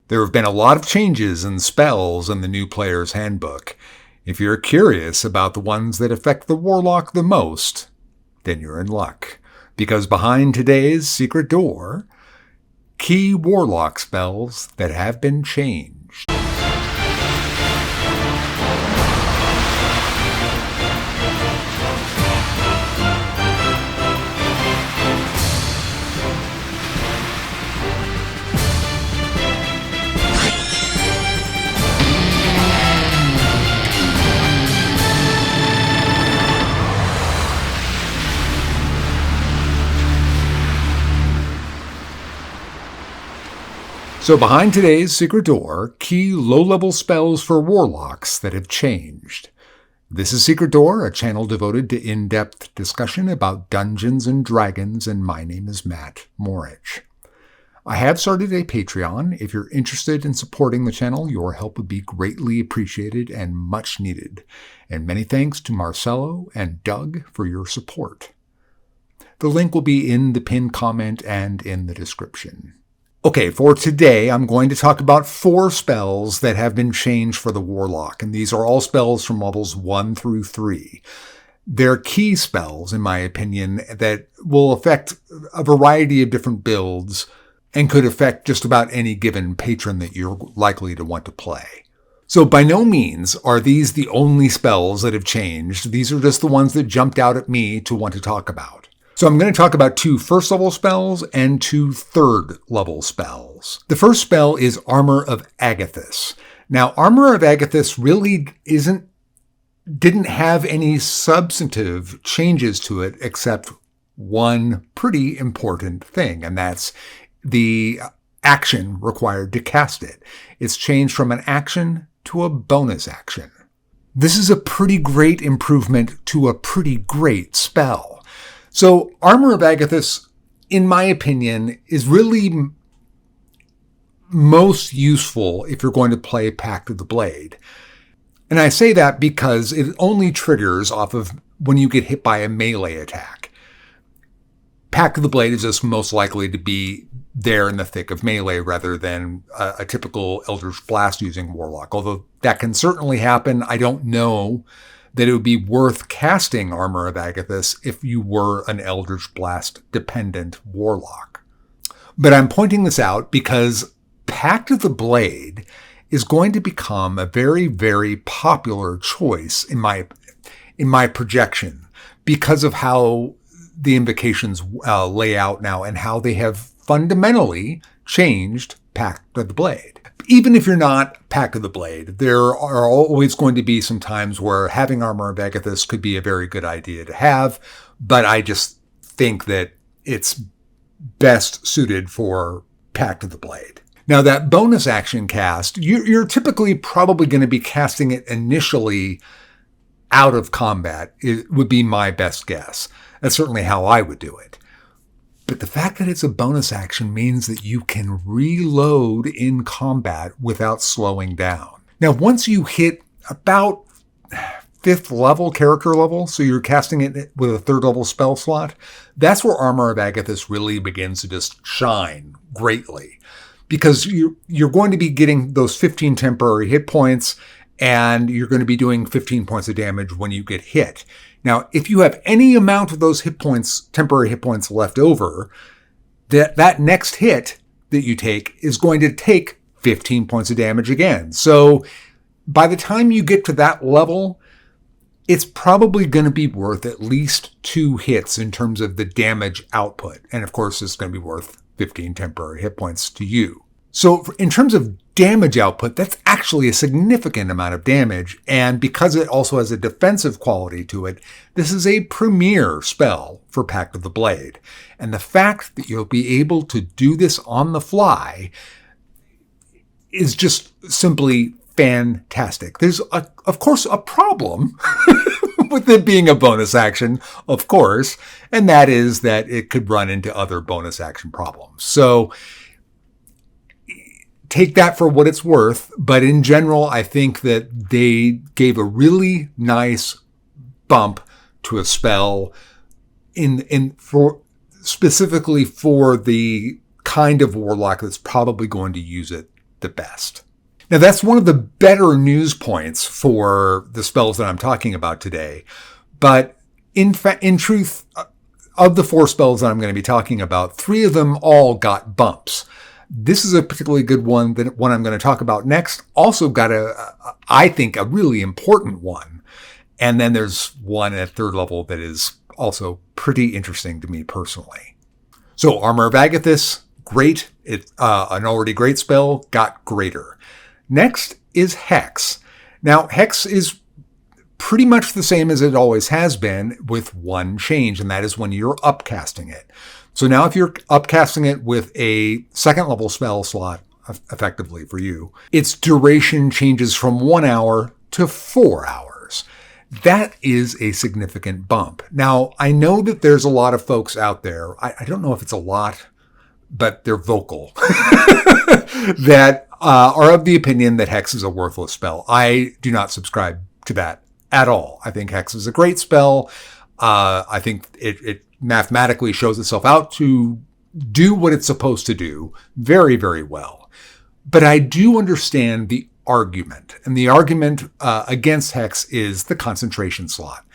There have been a lot of changes in spells in the new player's handbook. If you're curious about the ones that affect the Warlock the most, then you're in luck. Because behind today's secret door, key Warlock spells that have been changed. So behind today's secret door, key low-level spells for Warlocks that have changed. This is Secret Door, a channel devoted to in-depth discussion about Dungeons and Dragons, and my name is Matt Morich. I have started a Patreon. If you're interested in supporting the channel, your help would be greatly appreciated and much needed. And many thanks to Marcelo and Doug for your support. The link will be in the pinned comment and in the description. Okay, for today, I'm going to talk about 4 spells that have been changed for the Warlock, and these are all spells from levels 1 through 3. They're key spells, in my opinion, that will affect a variety of different builds and could affect just about any given patron that you're likely to want to play. So by no means are these the only spells that have changed. These are just the ones that jumped out at me to want to talk about. So I'm going to talk about 2 first-level spells and 2 third-level spells. The first spell is Armor of Agathys. Now, Armor of Agathys really didn't have any substantive changes to it except one pretty important thing, and that's the action required to cast it. It's changed from an action to a bonus action. This is a pretty great improvement to a pretty great spell. So Armor of Agathys, in my opinion, is really most useful if you're going to play Pact of the Blade. And I say that because it only triggers off of when you get hit by a melee attack. Pact of the Blade is just most likely to be there in the thick of melee rather than a typical Eldritch Blast using Warlock. Although that can certainly happen, I don't know that it would be worth casting Armor of Agathys if you were an Eldritch Blast dependent Warlock. But I'm pointing this out because Pact of the Blade is going to become a very, very popular choice in my projection because of how the invocations lay out now and how they have fundamentally changed Pact of the Blade. Even if you're not Pact of the Blade, there are always going to be some times where having Armor of Agathys could be a very good idea to have, but I just think that it's best suited for Pact of the Blade. Now, that bonus action cast, you're typically probably going to be casting it initially out of combat. It would be my best guess. That's certainly how I would do it. But the fact that it's a bonus action means that you can reload in combat without slowing down. Now, once you hit about 5th level, character level, so you're casting it with a 3rd level spell slot, that's where Armor of Agathys really begins to just shine greatly. Because you're going to be getting those 15 temporary hit points, and you're going to be doing 15 points of damage when you get hit. Now, if you have any amount of those hit points, temporary hit points left over, that next hit that you take is going to take 15 points of damage again. So by the time you get to that level, it's probably going to be worth at least 2 hits in terms of the damage output. And of course, it's going to be worth 15 temporary hit points to you. So in terms of damage output, that's actually a significant amount of damage. And because it also has a defensive quality to it, this is a premier spell for Pact of the Blade. And the fact that you'll be able to do this on the fly is just simply fantastic. There's, of course, a problem with it being a bonus action, of course, and that is that it could run into other bonus action problems. So take that for what it's worth, but in general, I think that they gave a really nice bump to a spell specifically for the kind of Warlock that's probably going to use it the best. Now, that's one of the better news points for the spells that I'm talking about today. But in truth, of the 4 spells that I'm going to be talking about, 3 of them all got bumps. This is a particularly good one. The one I'm going to talk about next also got I think, a really important one. And then there's one at 3rd level that is also pretty interesting to me personally. So Armor of Agathys, great. It's an already great spell, got greater. Next is Hex. Now, Hex is pretty much the same as it always has been, with one change, and that is when you're upcasting it. So now if you're upcasting it with a 2nd level spell slot, effectively for you, its duration changes from 1 hour to 4 hours. That is a significant bump. Now, I know that there's a lot of folks out there, I don't know if it's a lot, but they're vocal, that are of the opinion that Hex is a worthless spell. I do not subscribe to that at all. I think Hex is a great spell. I think it mathematically shows itself out to do what it's supposed to do very, very well. But I do understand the argument. And the argument against Hex is the concentration slot.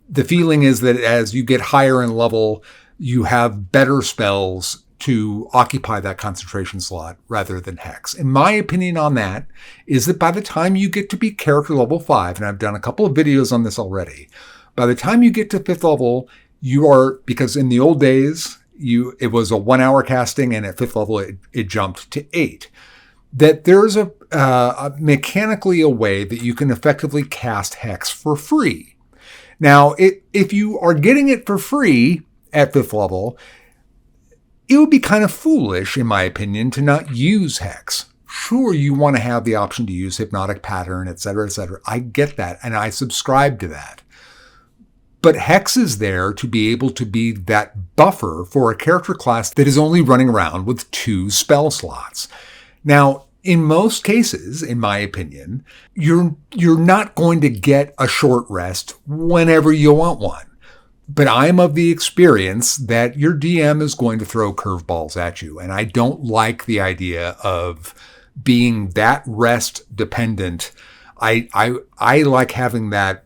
The feeling is that as you get higher in level, you have better spells to occupy that concentration slot rather than Hex. And my opinion on that is that by the time you get to be character level 5, and I've done a couple of videos on this already, by the time you get to 5th level, you are, because in the old days, it was a 1 hour casting, and at 5th level, it jumped to 8. That there's mechanically a way that you can effectively cast Hex for free. Now, if you are getting it for free at 5th level, it would be kind of foolish, in my opinion, to not use Hex. Sure, you want to have the option to use Hypnotic Pattern, etc., etc. I get that, and I subscribe to that. But Hex is there to be able to be that buffer for a character class that is only running around with 2 spell slots. Now, in most cases, in my opinion, you're not going to get a short rest whenever you want one. But I'm of the experience that your DM is going to throw curveballs at you. And I don't like the idea of being that rest dependent. I like having that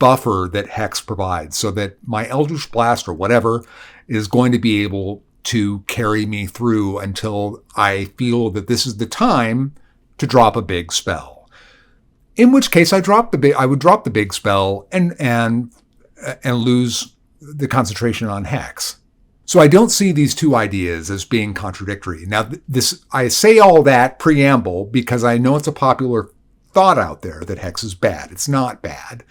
buffer that Hex provides so that my Eldritch Blast or whatever is going to be able to carry me through until I feel that this is the time to drop a big spell. In which case I would drop the big spell and lose the concentration on Hex. So I don't see these two ideas as being contradictory. Now, I say all that preamble because I know it's a popular thought out there that Hex is bad. It's not bad.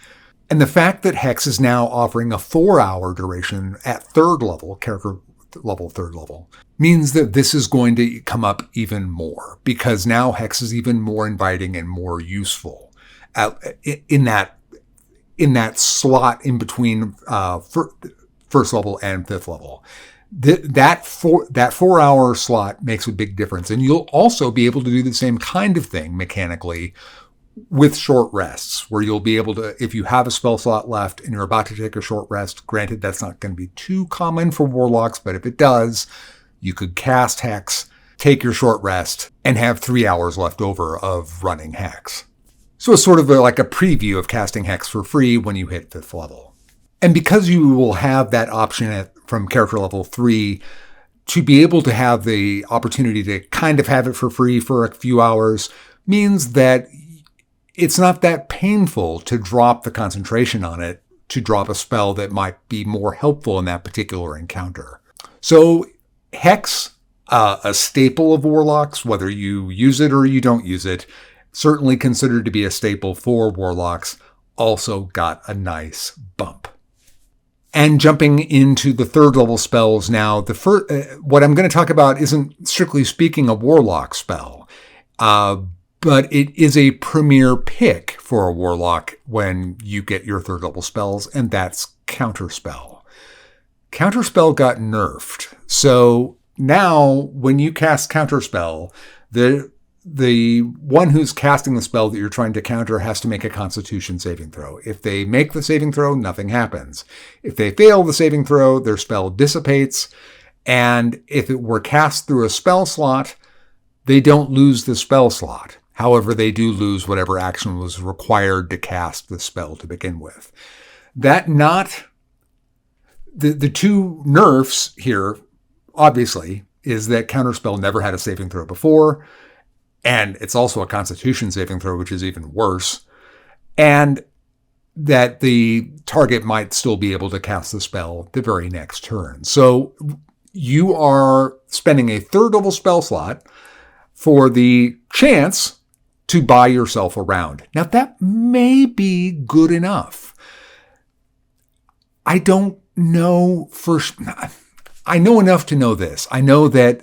And the fact that Hex is now offering a 4-hour duration at 3rd level, character level 3rd level, means that this is going to come up even more, because now Hex is even more inviting and more useful in that slot in between 1st level and 5th level. That 4-hour slot makes a big difference. And you'll also be able to do the same kind of thing mechanically with short rests, where you'll be able to, if you have a spell slot left and you're about to take a short rest, granted that's not going to be too common for Warlocks, but if it does, you could cast Hex, take your short rest, and have 3 hours left over of running Hex. So it's sort of like a preview of casting Hex for free when you hit 5th level. And because you will have that option from character level 3 to be able to have the opportunity to kind of have it for free for a few hours, means that it's not that painful to drop the concentration on it, to drop a spell that might be more helpful in that particular encounter. So Hex, a staple of Warlocks, whether you use it or you don't use it, certainly considered to be a staple for Warlocks, also got a bump. And jumping into the 3rd level spells now, what I'm going to talk about isn't strictly speaking a Warlock spell, but it is a premier pick for a Warlock when you get your 3rd level spells, and that's Counterspell. Counterspell got nerfed. So now when you cast Counterspell, the one who's casting the spell that you're trying to counter has to make a Constitution saving throw. If they make the saving throw, nothing happens. If they fail the saving throw, their spell dissipates. And if it were cast through a spell slot, they don't lose the spell slot. However, they do lose whatever action was required to cast the spell to begin with. The two nerfs here, obviously, is that Counterspell never had a saving throw before, and it's also a Constitution saving throw, which is even worse, and that the target might still be able to cast the spell the very next turn. So you are spending a third level spell slot for the chance to buy yourself a round. Now, that may be good enough. I don't know I know enough to know this. I know that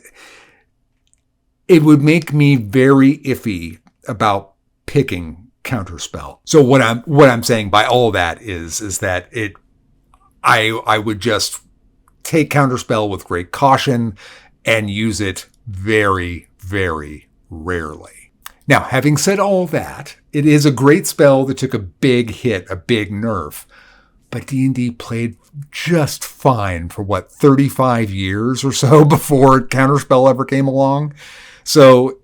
it would make me very iffy about picking Counterspell. So what I'm saying by all of that is that I would just take Counterspell with great caution and use it very, very rarely. Now, having said all that, it is a great spell that took a big hit, a big nerf, but D&D played just fine for 35 years or so before Counterspell ever came along. So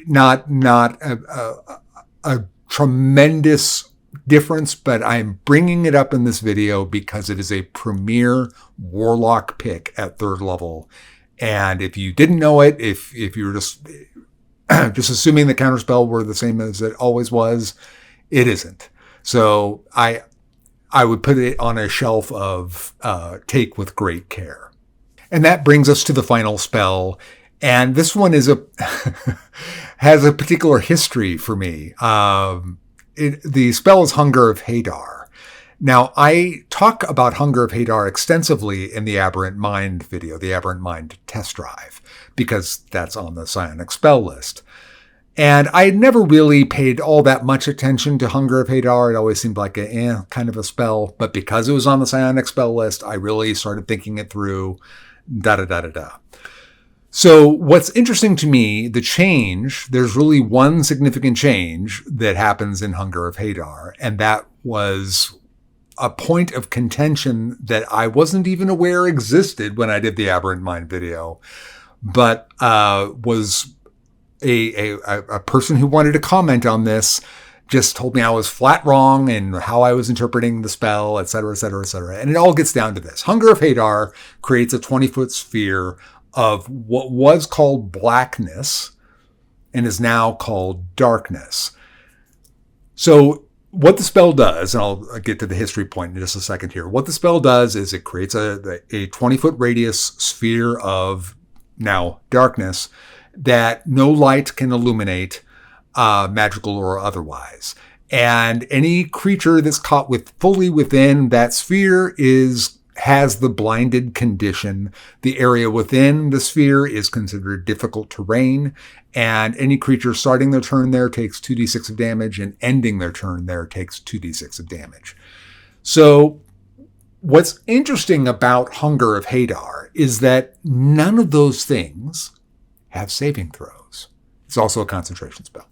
not a tremendous difference, but I'm bringing it up in this video because it is a premier Warlock pick at third level. And if you didn't know it, if you were just assuming the Counterspell were the same as it always was, it isn't. So I would put it on a shelf of take with great care. And that brings us to the final spell. And this one is has a particular history for me. The spell is Hunger of Hadar. Now, I talk about Hunger of Hadar extensively in the Aberrant Mind video, the Aberrant Mind test drive, because that's on the Psionic spell list. And I had never really paid all that much attention to Hunger of Hadar. It always seemed like a kind of a spell. But because it was on the Psionic spell list, I really started thinking it through, da-da-da-da-da. So what's interesting to me, the change, there's really one significant change that happens in Hunger of Hadar, and that was a point of contention that I wasn't even aware existed when I did the Aberrant Mind video, but was a person who wanted to comment on this just told me I was flat wrong and how I was interpreting the spell, et cetera, et cetera, et cetera. And it all gets down to this. Hunger of Hadar creates a 20-foot sphere of what was called blackness and is now called darkness. So what the spell does, and I'll get to the history point in just a second here. What the spell does is it creates a 20-foot radius sphere of now darkness that no light can illuminate, magical or otherwise. And any creature that's caught fully within that sphere has the blinded condition. The area within the sphere is considered difficult terrain, and any creature starting their turn there takes 2d6 of damage, and ending their turn there takes 2d6 of damage. So what's interesting about Hunger of Hadar is that none of those things have saving throws. It's also a concentration spell.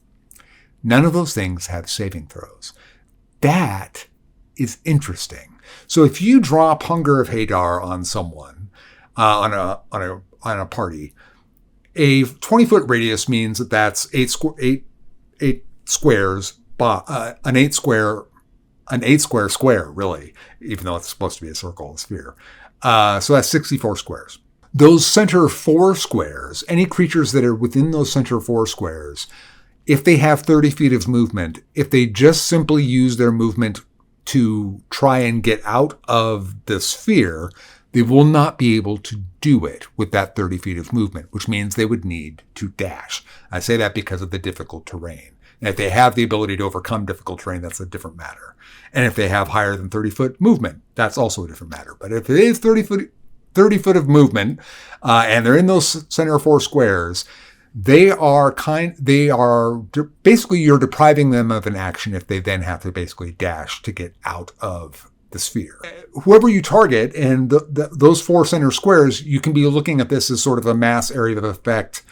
None of those things have saving throws. That is interesting. So if you drop Hunger of Hadar on someone, on a party, a 20-foot radius means that that's eight squares, an eight square square, really, even though it's supposed to be a circle, a sphere. So that's 64 squares. Those center 4 squares, any creatures that are within those center 4 squares, if they have 30 feet of movement, if they just simply use their movement to try and get out of the sphere, they will not be able to do it with that 30 feet of movement, which means they would need to dash. I say that because of the difficult terrain. And if they have the ability to overcome difficult terrain, that's a different matter. And if they have higher than 30-foot movement, that's also a different matter. But if it is 30 foot of movement, and they're in those center 4 squares, basically you're depriving them of an action if they then have to basically dash to get out of the sphere. Whoever you target and those 4 center squares, you can be looking at this as sort of a mass area of effect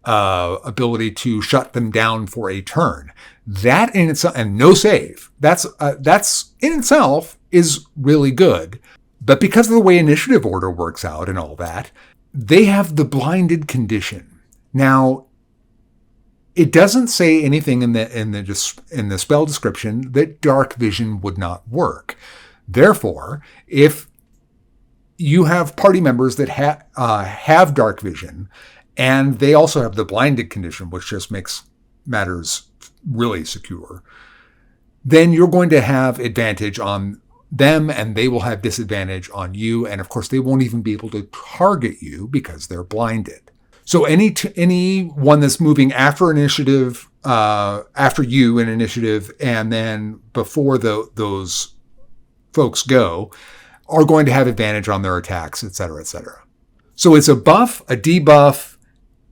ability to shut them down for a turn. That in itself, and no save, that's in itself is really good. But because of the way initiative order works out and all that, they have the blinded condition. Now, It doesn't say anything in the spell description that dark vision would not work. Therefore, if you have party members that have dark vision, and they also have the blinded condition, which just makes matters really secure, then you're going to have advantage on them and they will have disadvantage on you. And of course, they won't even be able to target you because they're blinded. So anyone that's moving after initiative, after you in initiative, and then before those folks go, are going to have advantage on their attacks, et cetera, et cetera. So it's a buff, a debuff,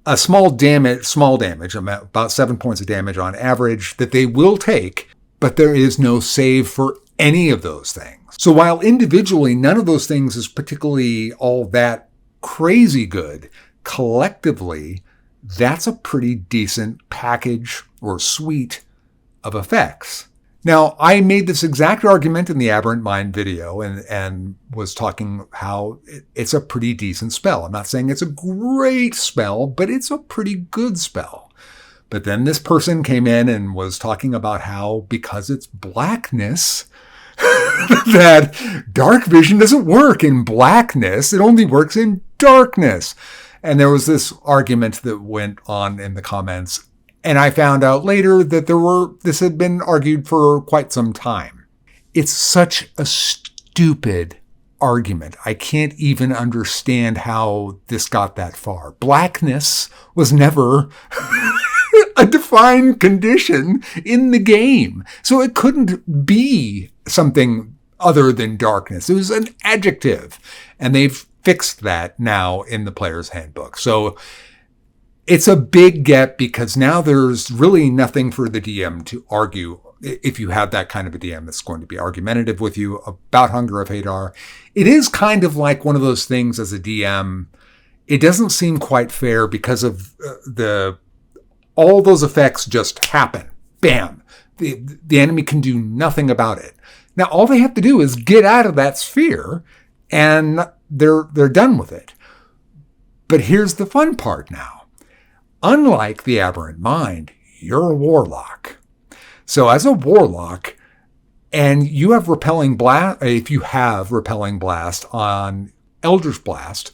a small damage, about 7 points of damage on average that they will take, but there is no save for any of those things. So while individually none of those things is particularly all that crazy good, collectively, that's a pretty decent package or suite of effects. Now, I made this exact argument in the Aberrant Mind video and was talking how it's a pretty decent spell. I'm not saying it's a great spell, but it's a pretty good spell. But then this person came in and was talking about how because it's blackness, that dark vision doesn't work in blackness. It only works in darkness. And there was this argument that went on in the comments. And I found out later that this had been argued for quite some time. It's such a stupid argument. I can't even understand how this got that far. Blackness was never a defined condition in the game. So it couldn't be something other than darkness. It was an adjective. And they've fixed that now in the player's handbook. So it's a big get because now there's really nothing for the DM to argue if you have that kind of a DM that's going to be argumentative with you about Hunger of Hadar. It is kind of like one of those things as a DM. It doesn't seem quite fair because of all those effects just happen. Bam. The enemy can do nothing about it. Now, all they have to do is get out of that sphere and they're done with it. But here's the fun part now. Unlike the Aberrant Mind, you're a Warlock. So as a Warlock, and you have Repelling Blast, if you have Repelling Blast on Eldritch Blast,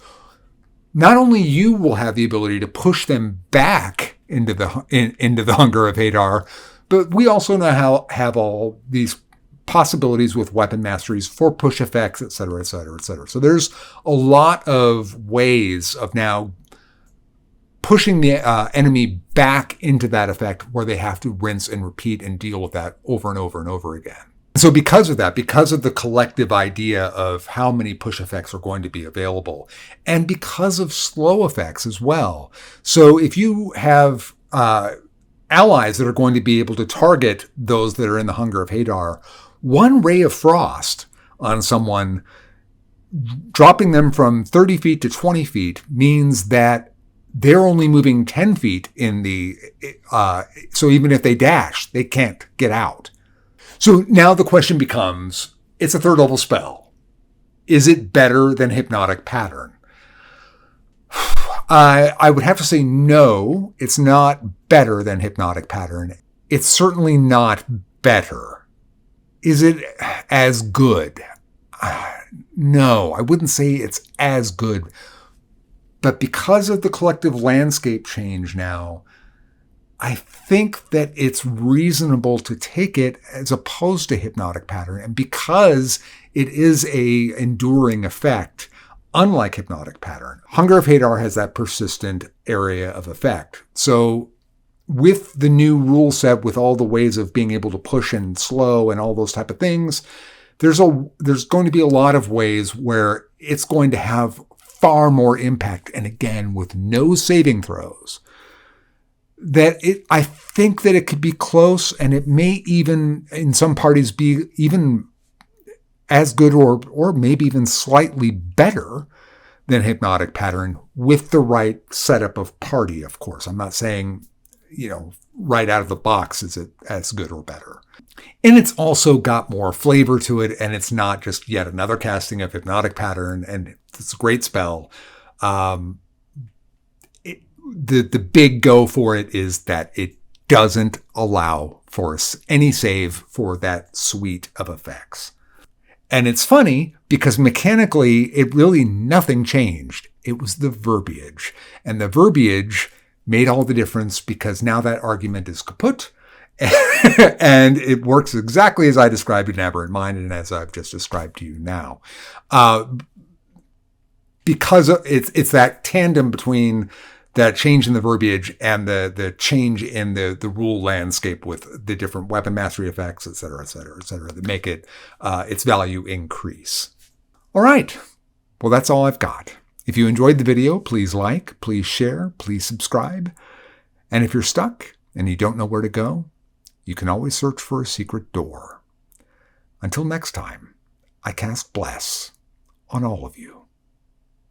not only you will have the ability to push them back into the Hunger of Hadar, but we also now have all these possibilities with weapon masteries for push effects, et cetera, et cetera, et cetera. So there's a lot of ways of now pushing the enemy back into that effect where they have to rinse and repeat and deal with that over and over and over again. So because of that, because of the collective idea of how many push effects are going to be available, and because of slow effects as well. So if you have allies that are going to be able to target those that are in the Hunger of Hadar, one ray of frost on someone, dropping them from 30 feet to 20 feet means that they're only moving 10 feet in the, so even if they dash, they can't get out. So now the question becomes, it's a third level spell. Is it better than Hypnotic Pattern? I would have to say no, it's not better than Hypnotic Pattern. It's certainly not better. Is it as good? No, I wouldn't say it's as good. But because of the collective landscape change now, I think that it's reasonable to take it as opposed to Hypnotic Pattern. And because it is a enduring effect, unlike Hypnotic Pattern, Hunger of Hadar has that persistent area of effect. So with the new rule set, with all the ways of being able to push and slow and all those type of things, there's going to be a lot of ways where it's going to have far more impact. And again, with no saving throws, I think that it could be close, and it may even in some parties be even as good or maybe even slightly better than Hypnotic Pattern with the right setup of party, of course. I'm not saying, right out of the box is it as good or better. And it's also got more flavor to it, and it's not just yet another casting of Hypnotic Pattern, and it's a great spell. The big go for it is that it doesn't allow for any save for that suite of effects. And it's funny because mechanically, it really nothing changed. It was the verbiage. And the verbiage made all the difference because now that argument is kaput. And it works exactly as I described in Aberrant Mind and as I've just described to you now. Because it's that tandem between that change in the verbiage and the change in the rule landscape with the different weapon mastery effects, et cetera, that make it its value increase. All right. Well, that's all I've got. If you enjoyed the video, please like, please share, please subscribe. And if you're stuck and you don't know where to go, you can always search for a secret door. Until next time, I cast bless on all of you.